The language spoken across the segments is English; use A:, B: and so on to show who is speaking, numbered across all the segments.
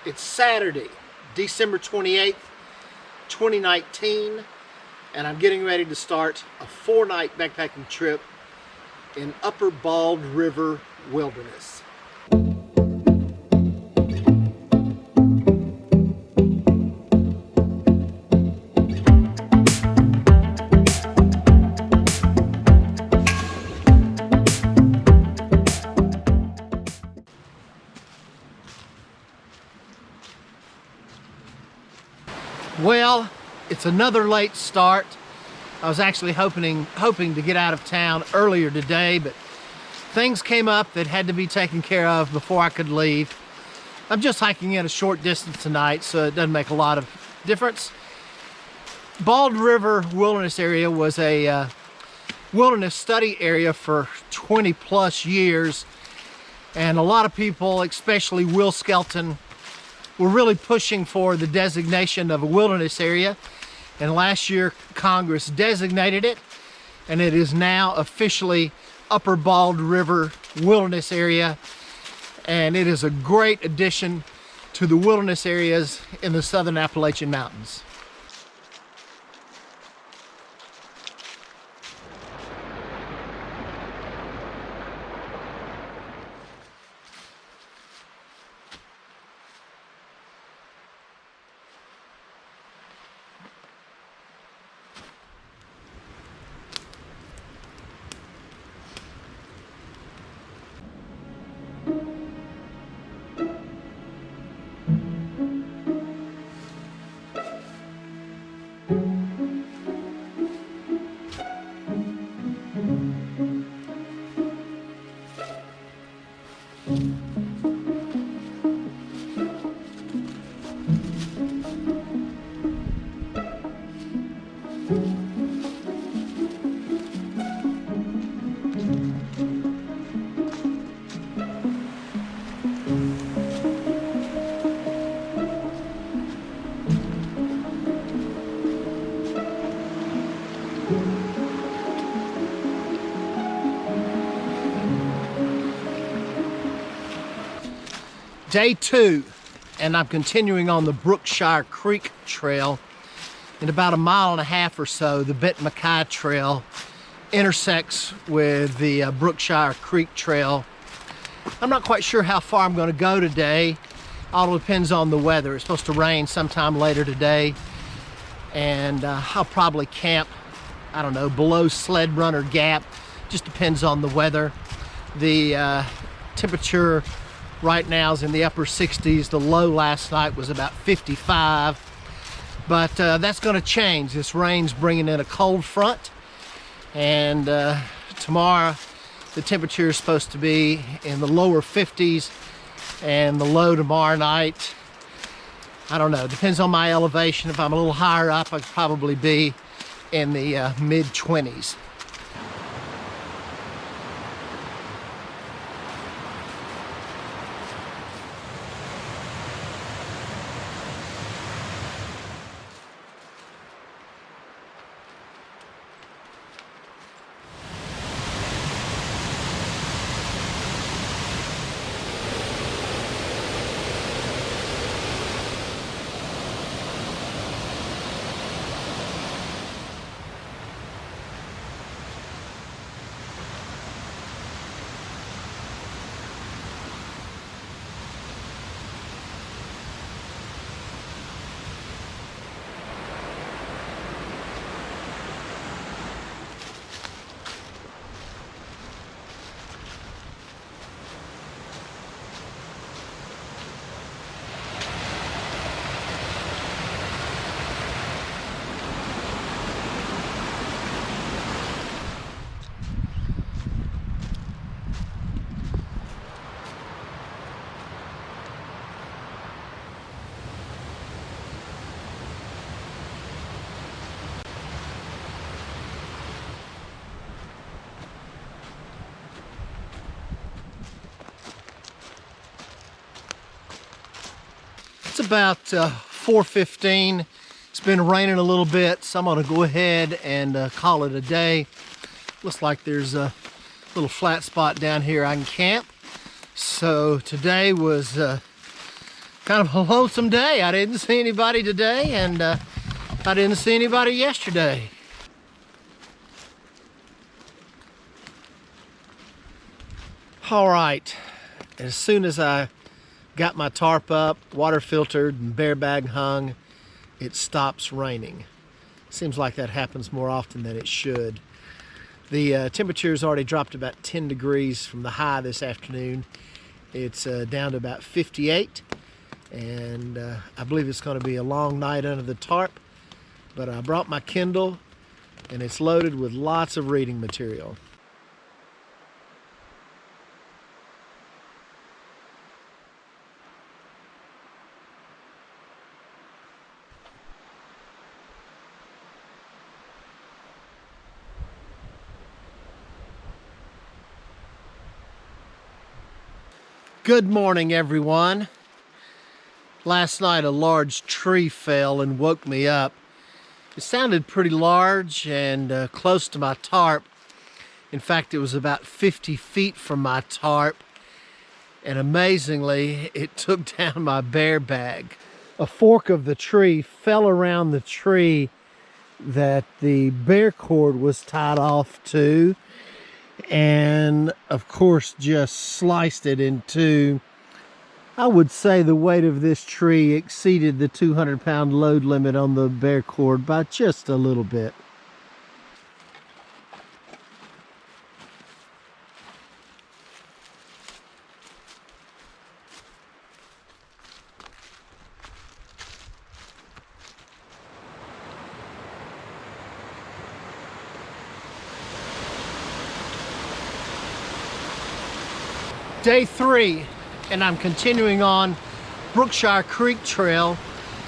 A: It's Saturday, December 28th, 2019, and I'm getting ready to start a 4-night backpacking trip in Upper Bald River Wilderness. Well, it's another late start. I was actually hoping to get out of town earlier today, but things came up that had to be taken care of before I could leave. I'm just hiking at a short distance tonight, so it doesn't make a lot of difference. Bald River Wilderness Area was a wilderness study area for 20 plus years, and a lot of people, especially Will Skelton, were really pushing for the designation of a wilderness area, and last year Congress designated it, and it is now officially Upper Bald River Wilderness Area, and it is a great addition to the wilderness areas in the southern Appalachian Mountains. Day 2, and I'm continuing on the Brookshire Creek Trail. In about 1.5 miles or so, the Benton MacKay Trail intersects with the Brookshire Creek Trail. I'm not quite sure how far I'm going to go today. All depends on the weather. It's supposed to rain sometime later today, and I'll probably camp, I don't know, below Sled Runner Gap. Just depends on the weather. The temperature right now is in the upper 60s. The low last night was about 55, but that's going to change. This rain's bringing in a cold front, and tomorrow the temperature is supposed to be in the lower 50s, and the low tomorrow night, I don't know, depends on my elevation. If I'm a little higher up, I could probably be in the mid-20s. It's about 4:15. It's been raining a little bit, so I'm gonna go ahead and call it a day. Looks like there's a little flat spot down here I can camp. So today was Kind of a lonesome day. I didn't see anybody today, and I didn't see anybody yesterday. All right, as soon as I got my tarp up, water filtered, and bear bag hung, it stops raining. Seems like that happens more often than it should. The temperature's already dropped about 10 degrees from the high this afternoon. It's down to about 58, and I believe it's going to be a long night under the tarp, but I brought my Kindle, and it's loaded with lots of reading material. Good morning, everyone. Last night a large tree fell and woke me up. It sounded pretty large and close to my tarp. In fact, it was about 50 feet from my tarp, and amazingly, it took down my bear bag. A fork of the tree fell around the tree that the bear cord was tied off to, and of course just sliced it in two. I would say the weight of this tree exceeded the 200-pound load limit on the bear cord by just a little bit. Day 3, and I'm continuing on Brookshire Creek Trail,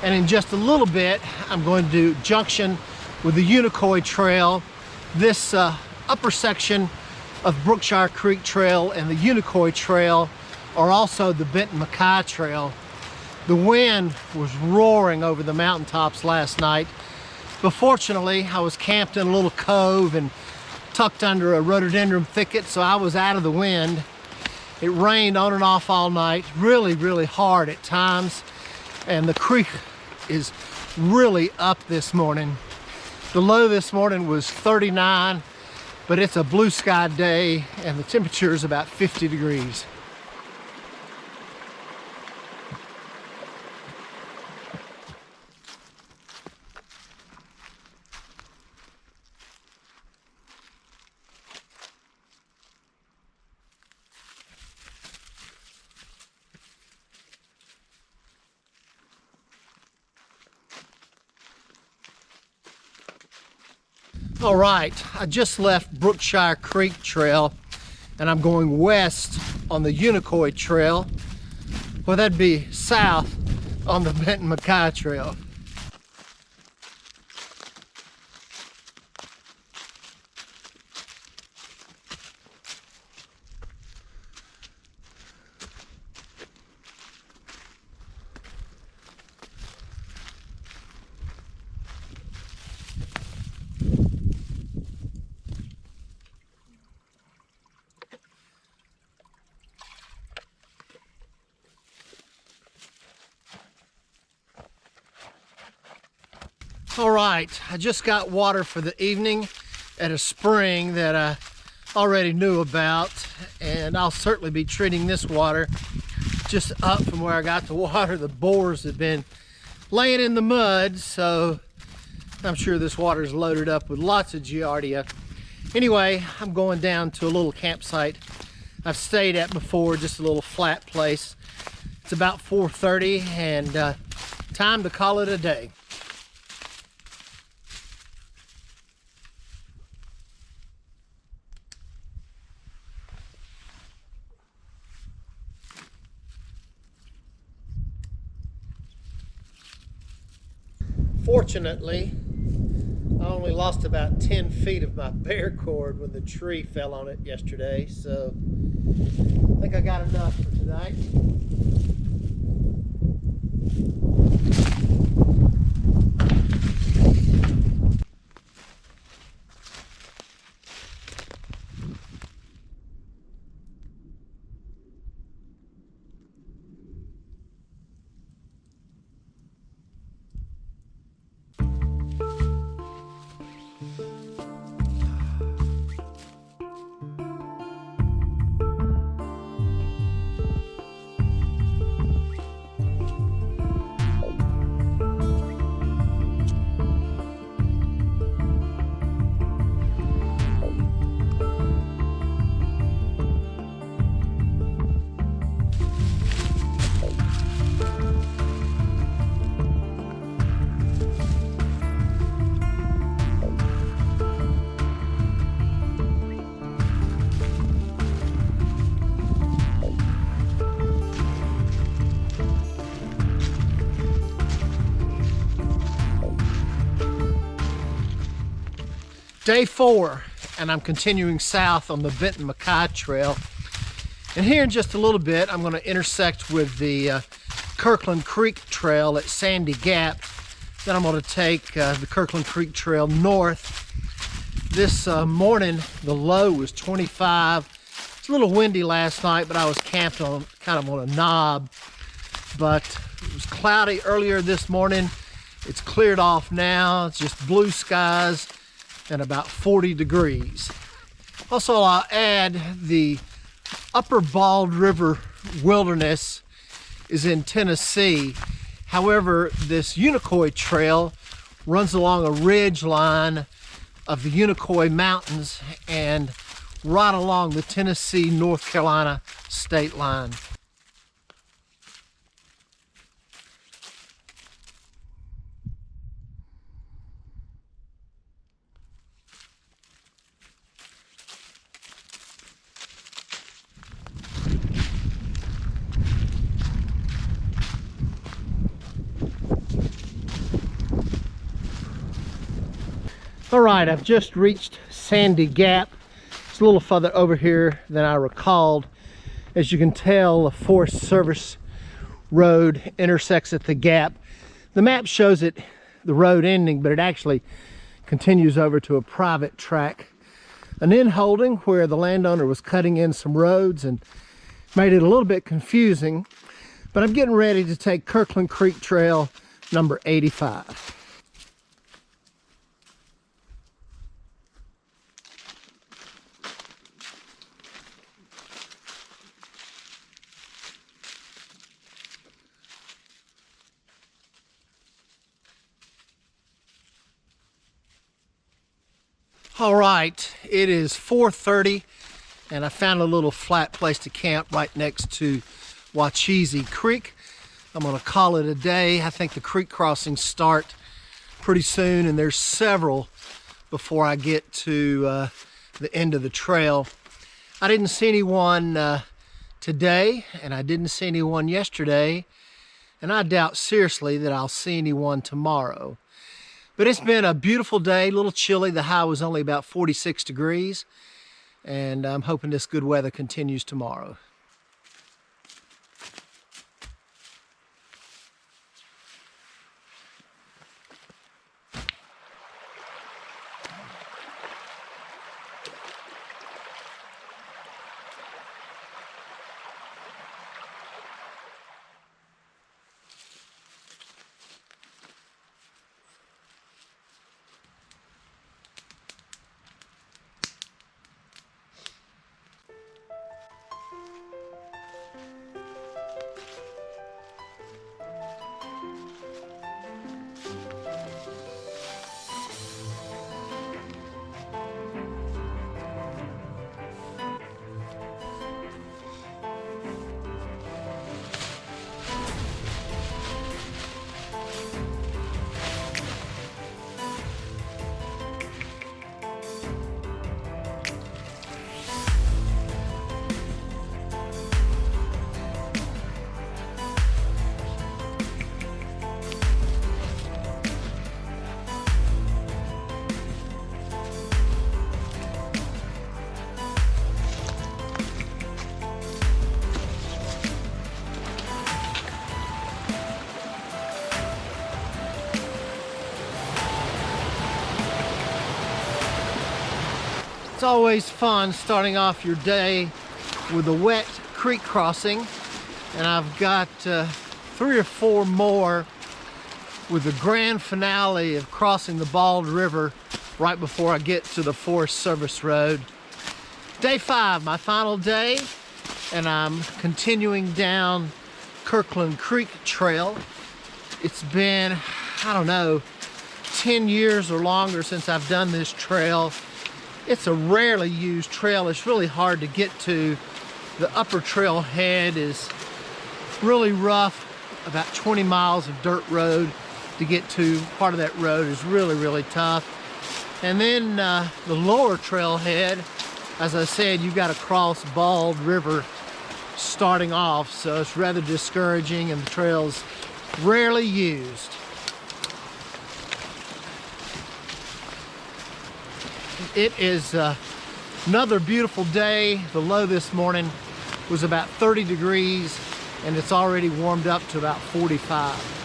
A: and in just a little bit I'm going to do junction with the Unicoi Trail. This upper section of Brookshire Creek Trail and the Unicoi Trail are also the Benton Mackay Trail. The wind was roaring over the mountaintops last night, but fortunately I was camped in a little cove and tucked under a rhododendron thicket, so I was out of the wind. It rained on and off all night, really hard at times, and the creek is really up this morning. The low this morning was 39, but it's a blue sky day and the temperature is about 50 degrees. All right, I just left Brookshire Creek Trail and I'm going west on the Unicoi Trail. Well, that'd be south on the Benton Mackay Trail. All right, I just got water for the evening at a spring that I already knew about, and I'll certainly be treating this water just up from where I got the water. The boars have been laying in the mud, so I'm sure this water is loaded up with lots of giardia. Anyway, I'm going down to a little campsite I've stayed at before, just a little flat place. It's about 4:30 and time to call it a day. Fortunately, I only lost about 10 feet of my bear cord when the tree fell on it yesterday, so I think I got enough for tonight. Day 4, and I'm continuing south on the Benton McKay Trail. And here in just a little bit, I'm going to intersect with the Kirkland Creek Trail at Sandy Gap. Then I'm going to take the Kirkland Creek Trail north. This morning, the low was 25. It's a little windy last night, but I was camped on kind of on a knob. But it was cloudy earlier this morning. It's cleared off now. It's just blue skies and about 40 degrees. Also, I'll add the Upper Bald River Wilderness is in Tennessee. However, this Unicoi Trail runs along a ridge line of the Unicoi Mountains and right along the Tennessee-North Carolina state line. All right, I've just reached Sandy Gap. It's a little further over here than I recalled. As you can tell, the Forest Service road intersects at the gap. The map shows it, the road ending, but it actually continues over to a private track. An in-holding where the landowner was cutting in some roads and made it a little bit confusing. But I'm getting ready to take Kirkland Creek Trail number 85. All right, it is 4:30 and I found a little flat place to camp right next to Wachisi Creek. I'm gonna call it a day. I think the creek crossings start pretty soon and there's several before I get to the end of the trail. I didn't see anyone today and I didn't see anyone yesterday, and I doubt seriously that I'll see anyone tomorrow. But it's been a beautiful day, a little chilly. The high was only about 46 degrees, and I'm hoping this good weather continues tomorrow. It's always fun starting off your day with a wet creek crossing, and I've got 3 or 4 more with the grand finale of crossing the Bald River right before I get to the Forest Service Road. Day 5, my final day, and I'm continuing down Kirkland Creek Trail. It's been, I don't know, 10 years or longer since I've done this trail. It's a rarely used trail. It's really hard to get to. The upper trail head is really rough, about 20 miles of dirt road to get to. Part of that road is really, really tough. And then the lower trailhead, as I said, you've got to cross Bald River starting off, so it's rather discouraging and the trail's rarely used. It is another beautiful day. The low this morning was about 30 degrees and it's already warmed up to about 45.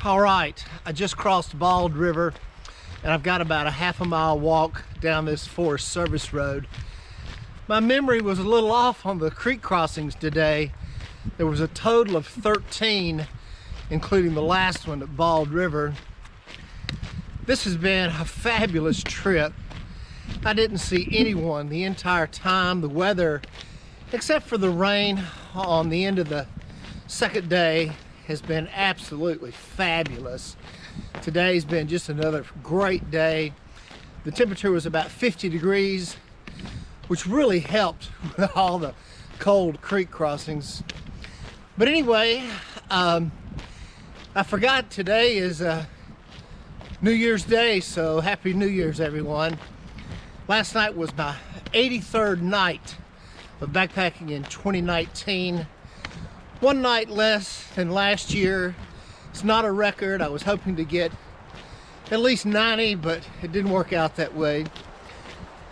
A: All right, I just crossed Bald River and I've got about a half a mile walk down this Forest Service road. My memory was a little off on the creek crossings today. There was a total of 13, including the last one at Bald River. This has been a fabulous trip. I didn't see anyone the entire time. The weather, except for the rain on the end of the second day, has been absolutely fabulous. Today's been just another great day. The temperature was about 50 degrees, which really helped with all the cold creek crossings. But anyway, I forgot today is New Year's Day, so Happy New Year's, everyone. Last night was my 83rd night of backpacking in 2019. One night less than last year. It's not a record. I was hoping to get at least 90, but it didn't work out that way.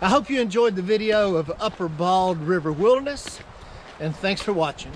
A: I hope you enjoyed the video of Upper Bald River Wilderness, and thanks for watching.